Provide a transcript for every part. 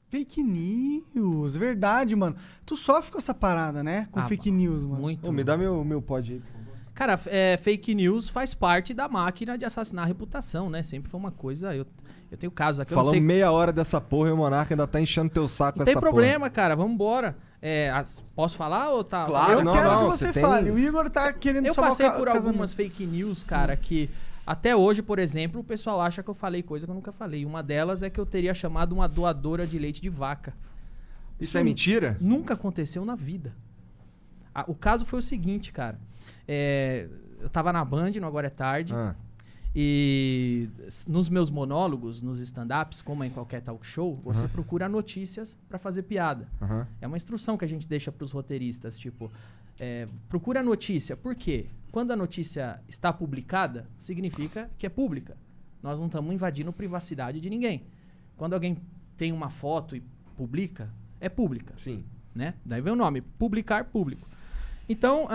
Fake news, verdade, mano. Tu sofre com essa parada, né? Com fake news, mano. Muito. Ô, me dá meu pod aí, por favor. Cara, fake news faz parte da máquina de assassinar a reputação, né? Sempre foi uma coisa... Eu tenho casos aqui, eu não Falando sei... meia hora dessa porra e o Monarca ainda tá enchendo teu saco Não essa tem problema, cara. Vambora. Posso falar ou tá... Claro, Eu não, quero não, que você você fale. tem- O Igor tá querendo Eu salvar passei o por casamento. algumas fake news, cara, que até hoje, por exemplo, o pessoal acha que eu falei coisa que eu nunca falei. Uma delas é que eu teria chamado uma doadora de leite de vaca. Isso é mentira? Nunca aconteceu na vida. O caso foi o seguinte, cara. Eu tava na Band, no Agora é Tarde, e nos meus monólogos, nos stand-ups, como em qualquer talk show, você procura notícias pra fazer piada. É uma instrução que a gente deixa pros roteiristas, tipo, procura a notícia. Por quê? Quando a notícia está publicada, significa que é pública. Nós não estamos invadindo privacidade de ninguém. Quando alguém tem uma foto e publica, é pública. Sim. Né? Daí vem o nome, publicar público. Então,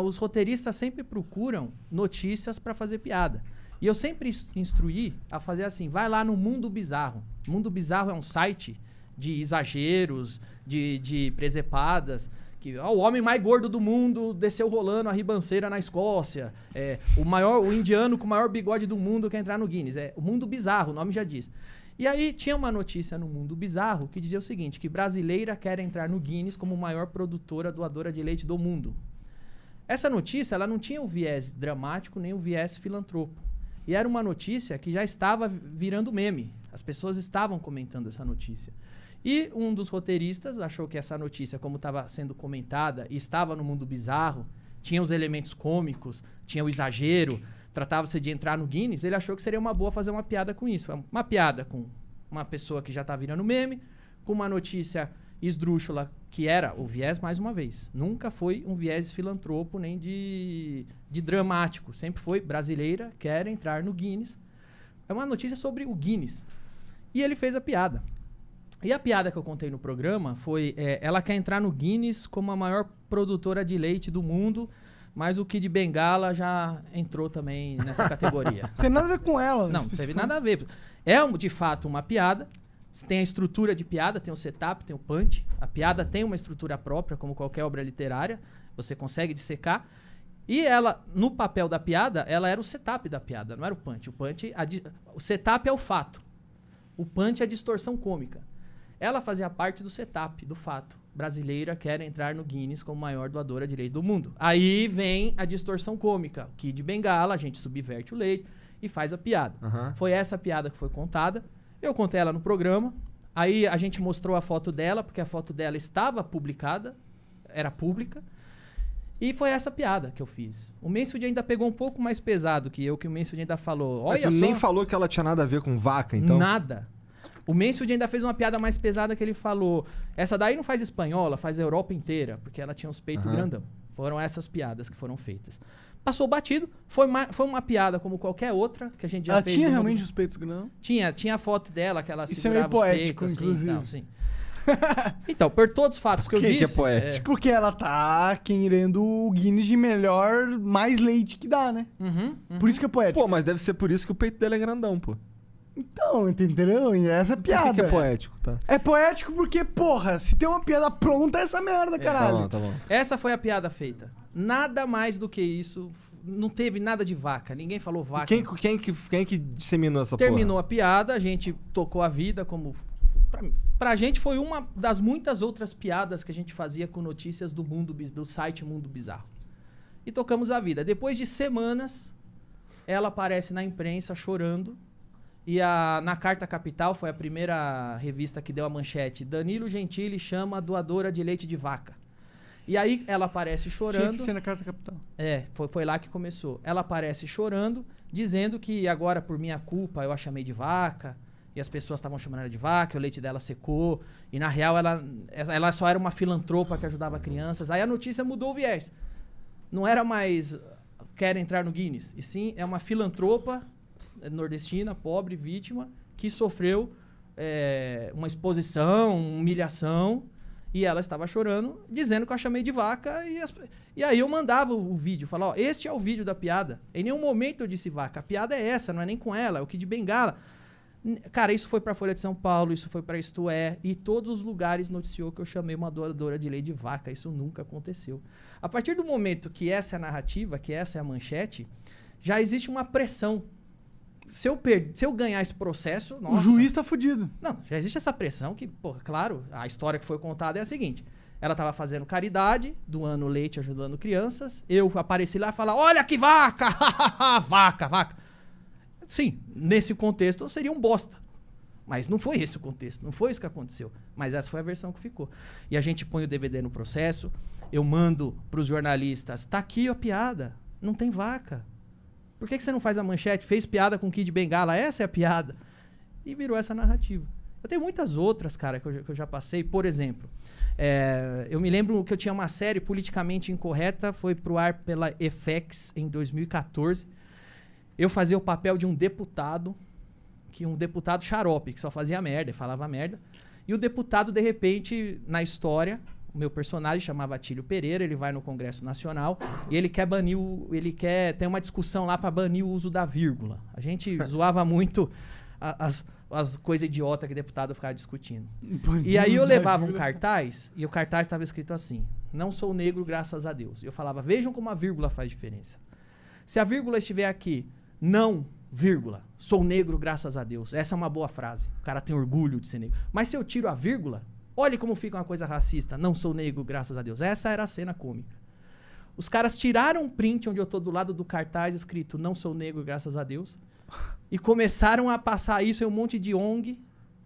os roteiristas sempre procuram notícias para fazer piada. E eu sempre instruí a fazer assim, vai lá no Mundo Bizarro. Mundo Bizarro é um site de exageros, de presepadas, que o homem mais gordo do mundo desceu rolando a ribanceira na Escócia, o indiano com o maior bigode do mundo quer entrar no Guinness. O Mundo Bizarro, o nome já diz. E aí tinha uma notícia no Mundo Bizarro que dizia o seguinte, que brasileira quer entrar no Guinness como maior produtora doadora de leite do mundo. Essa notícia, ela não tinha o viés dramático nem o viés filantropo. E era uma notícia que já estava virando meme. As pessoas estavam comentando essa notícia. E um dos roteiristas achou que essa notícia, como estava sendo comentada e estava no Mundo Bizarro, tinha os elementos cômicos, tinha o exagero, tratava-se de entrar no Guinness, ele achou que seria uma boa fazer uma piada com isso. Uma piada com uma pessoa que já está virando meme, com uma notícia esdrúxula, que era o viés, mais uma vez. Nunca foi um viés filantropo, nem de dramático. Sempre foi brasileira, quer entrar no Guinness. É uma notícia sobre o Guinness. E ele fez a piada. E a piada que eu contei no programa foi, ela quer entrar no Guinness como a maior produtora de leite do mundo, mas o Kid Bengala já entrou também nessa categoria. Tem nada a ver com ela. Não, teve nada a ver. De fato, uma piada. Tem a estrutura de piada, tem o setup, tem o punch. A piada tem uma estrutura própria, como qualquer obra literária. Você consegue dissecar. E ela, no papel da piada, ela era o setup da piada, não era o punch. O setup é o fato. O punch é a distorção cômica. Ela fazia parte do setup, do fato. Brasileira quer entrar no Guinness como maior doadora de leite do mundo. Aí vem a distorção cômica. Kid Bengala, a gente subverte o leite e faz a piada. Foi essa piada que foi contada. Eu contei ela no programa. Aí a gente mostrou a foto dela, porque a foto dela estava publicada, era pública. E foi essa piada que eu fiz. O Mansfield ainda pegou um pouco mais pesado que eu, que o Mansfield ainda falou... Mas Olha tu só, nem falou que ela tinha nada a ver com vaca, então? Nada. O Mansfield ainda fez uma piada mais pesada que ele falou... Essa daí não faz espanhola, faz a Europa inteira, porque ela tinha os peitos grandão. Foram essas piadas que foram feitas. Passou batido, foi uma piada como qualquer outra que a gente já Ela fez. tinha realmente os peitos grandes? Tinha a foto dela, que ela Isso segurava é meio poético, os peitos, inclusive. assim, sim. Então, por todos os fatos que eu disse... que é poético? Porque ela tá querendo o Guinness de melhor, mais leite que dá, né? Por isso que é poético. Pô, mas deve ser por isso que o peito dela é grandão, pô. Então, entendeu? E essa é a piada. Por que é poético, tá? É poético porque, porra, se tem uma piada pronta, é essa merda, caralho. Tá bom. Essa foi a piada feita. Nada mais do que isso. Não teve nada de vaca. Ninguém falou vaca. Quem que disseminou essa Terminou a piada, a gente tocou a vida como... Pra gente foi uma das muitas outras piadas que a gente fazia com notícias do site Mundo Bizarro. E tocamos a vida. Depois de semanas, ela aparece na imprensa chorando. E na Carta Capital, foi a primeira revista que deu a manchete, Danilo Gentili chama a doadora de leite de vaca. E aí ela aparece chorando... Tinha que ser na Carta Capital. Foi lá que começou. Ela aparece chorando, dizendo que agora, por minha culpa, eu a chamei de vaca, e as pessoas estavam chamando ela de vaca, o leite dela secou, e na real ela só era uma filantropa que ajudava crianças. Aí a notícia mudou o viés. Não era mais quer entrar no Guinness, e sim é uma filantropa nordestina, pobre, vítima, que sofreu uma exposição, humilhação, e ela estava chorando, dizendo que eu a chamei de vaca, e aí eu mandava o vídeo, falava, ó, este é o vídeo da piada. Em nenhum momento eu disse vaca, a piada é essa, não é nem com ela, é o Kid Bengala. Cara, isso foi pra Folha de São Paulo, isso foi pra Isto É, e todos os lugares noticiou que eu chamei uma doadora de lei de vaca. Isso nunca aconteceu. A partir do momento que essa é a narrativa, que essa é a manchete, já existe uma pressão. Se eu ganhar esse processo, nossa... O juiz tá fudido. Não, já existe essa pressão que, porra, claro, a história que foi contada é a seguinte. Ela tava fazendo caridade, doando leite, ajudando crianças. Eu apareci lá e falei, olha que vaca! Vaca. Sim, nesse contexto eu seria um bosta. Mas não foi esse o contexto, não foi isso que aconteceu. Mas essa foi a versão que ficou. E a gente põe o DVD no processo, eu mando pros jornalistas, tá aqui a piada, não tem vaca. Por que você não faz a manchete? Fez piada com o Kid Bengala, essa é a piada. E virou essa narrativa. Eu tenho muitas outras, cara, que eu já passei. Por exemplo, eu me lembro que eu tinha uma série politicamente incorreta, foi pro ar pela FX em 2014. Eu fazia o papel de um deputado xarope, que só fazia merda, falava merda. E o deputado, de repente, na história, o meu personagem chamava Atílio Pereira, ele vai no Congresso Nacional e ele quer banir tem uma discussão lá para banir o uso da vírgula. A gente zoava muito as coisas idiotas que o deputado ficava discutindo. E aí eu levava um cartaz, e o cartaz estava escrito assim, não sou negro graças a Deus. E eu falava, vejam como a vírgula faz diferença. Se a vírgula estiver aqui, não, vírgula, sou negro graças a Deus. Essa é uma boa frase. O cara tem orgulho de ser negro. Mas se eu tiro a vírgula, olhe como fica uma coisa racista. Não sou negro graças a Deus. Essa era a cena cômica. Os caras tiraram um print onde eu tô do lado do cartaz escrito não sou negro graças a Deus e começaram a passar isso em um monte de ONG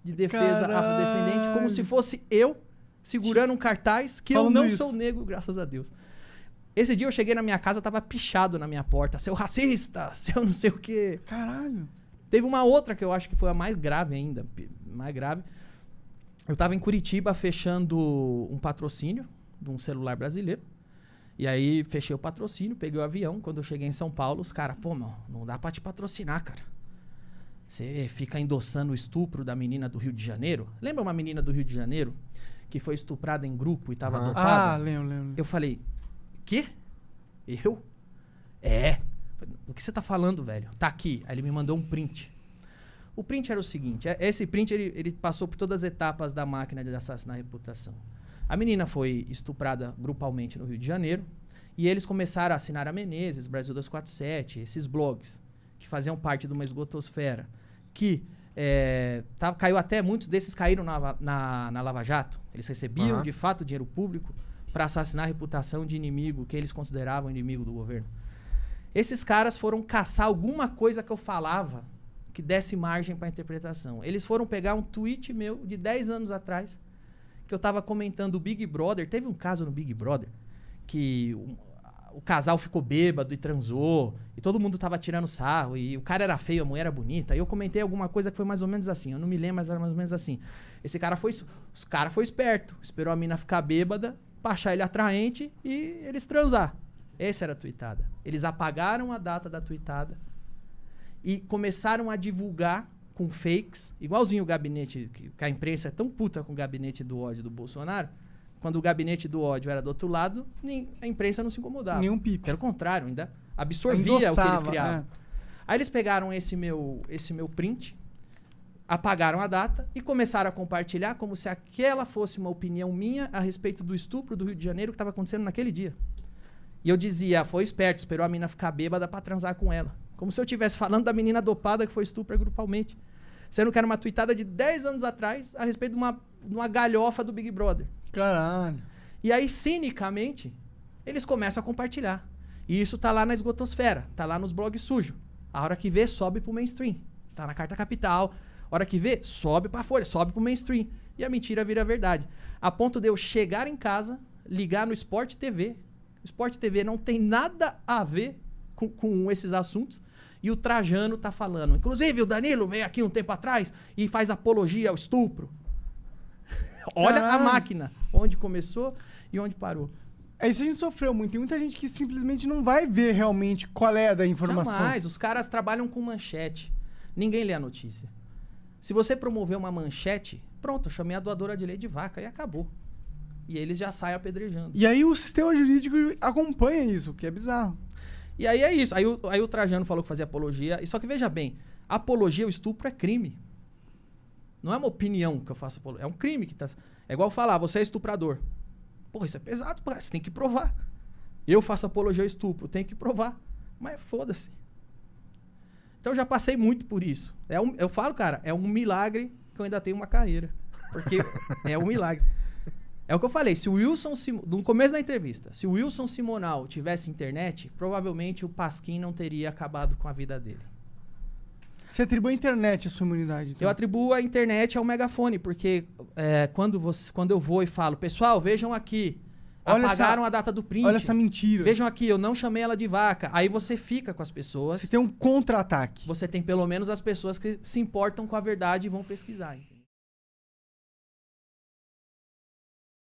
de defesa afrodescendente como se fosse eu segurando um cartaz que falando eu não isso. sou negro graças a Deus. Esse dia eu cheguei na minha casa, tava pichado na minha porta. Seu racista, seu não sei o quê. Caralho. Teve uma outra que eu acho que foi a mais grave ainda. Mais grave. Eu tava em Curitiba fechando um patrocínio de um celular brasileiro. E aí fechei o patrocínio, peguei o avião. Quando eu cheguei em São Paulo, os caras, pô, mano, não dá pra te patrocinar, cara. Você fica endossando o estupro da menina do Rio de Janeiro. Lembra uma menina do Rio de Janeiro que foi estuprada em grupo e tava dopada? Ah, lembro. Eu falei, quê? Eu? É. O que você tá falando, velho? Tá aqui. Aí ele me mandou um print. O print era o seguinte, esse print ele passou por todas as etapas da máquina de assassinar a reputação. A menina foi estuprada grupalmente no Rio de Janeiro e eles começaram a assinar a Menezes, Brasil 247, esses blogs que faziam parte de uma esgotosfera, que caiu até, muitos desses caíram na Lava Jato. Eles recebiam, de fato, dinheiro público para assassinar a reputação de inimigo que eles consideravam inimigo do governo. Esses caras foram caçar alguma coisa que eu falava que desse margem para interpretação. Eles foram pegar um tweet meu de 10 anos atrás, que eu tava comentando o Big Brother. Teve um caso no Big Brother que o casal ficou bêbado e transou, e todo mundo tava tirando sarro, e o cara era feio, a mulher era bonita. E eu comentei alguma coisa que foi mais ou menos assim, eu não me lembro, mas era mais ou menos assim. Os cara foi esperto, esperou a mina ficar bêbada, pra achar ele atraente e eles transar. Essa era a tweetada. Eles apagaram a data da tweetada e começaram a divulgar com fakes, igualzinho o gabinete, que a imprensa é tão puta com o gabinete do ódio do Bolsonaro. Quando o gabinete do ódio era do outro lado, a imprensa não se incomodava. Nenhum pipi. Pelo contrário, ainda absorvia o que eles criavam. Aí eles pegaram esse meu print, apagaram a data e começaram a compartilhar como se aquela fosse uma opinião minha a respeito do estupro do Rio de Janeiro que estava acontecendo naquele dia. E eu dizia, foi esperto, esperou a menina ficar bêbada pra transar com ela. Como se eu estivesse falando da menina dopada que foi estupra grupalmente. Sendo que era uma tweetada de 10 anos atrás a respeito de uma galhofa do Big Brother. Caralho. E aí, cinicamente, eles começam a compartilhar. E isso tá lá na esgotosfera, tá lá nos blogs sujos. A hora que vê, sobe pro mainstream. Tá na Carta Capital. A hora que vê, sobe pra Folha, sobe pro mainstream. E a mentira vira verdade. A ponto de eu chegar em casa, ligar no Sport TV. O Sport TV não tem nada a ver com esses assuntos. E o Trajano tá falando. Inclusive, o Danilo veio aqui um tempo atrás e faz apologia ao estupro. Olha a máquina. Onde começou e onde parou. Isso a gente sofreu muito. Tem muita gente que simplesmente não vai ver realmente qual é da informação. Jamais. Os caras trabalham com manchete. Ninguém lê a notícia. Se você promover uma manchete, pronto, eu chamei a doadora de lei de vaca e acabou. E eles já saem apedrejando. E aí o sistema jurídico acompanha isso, que é bizarro. E aí é isso. Aí o Trajano falou que fazia apologia. Só que veja bem, apologia ao estupro é crime. Não é uma opinião que eu faço apologia. É um crime que tá... É igual falar, você é estuprador. Pô, isso é pesado, pô. Você tem que provar. Eu faço apologia ao estupro, tem que provar. Mas foda-se. Então eu já passei muito por isso. Eu falo, cara, é um milagre que eu ainda tenho uma carreira. Porque é um milagre. É o que eu falei, se o Wilson, no começo da entrevista, se o Wilson Simonal tivesse internet, provavelmente o Pasquim não teria acabado com a vida dele. Você atribui à internet a sua imunidade, então? Eu atribuo a internet ao megafone, porque quando eu vou e falo, pessoal, vejam aqui, apagaram a data do print. Olha essa mentira. Vejam aqui, eu não chamei ela de vaca. Aí você fica com as pessoas. Você tem um contra-ataque. Você tem pelo menos as pessoas que se importam com a verdade e vão pesquisar.